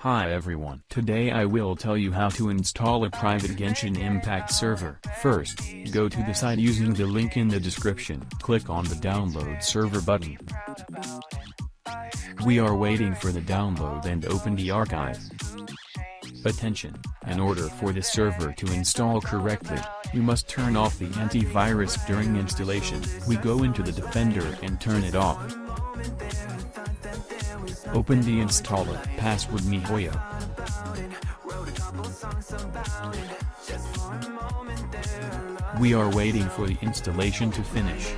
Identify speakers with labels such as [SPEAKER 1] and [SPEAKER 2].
[SPEAKER 1] Hi everyone. Today I will tell you how to install a private Genshin Impact server. First, go to the site using the link in the description. Click on the download server button. We are waiting for the download and open the archive. Attention! In order for the server to install correctly, we must turn off the antivirus during installation. We go into the Defender and turn it off. Open the installer. Password mihoyo. We are waiting for the installation to finish.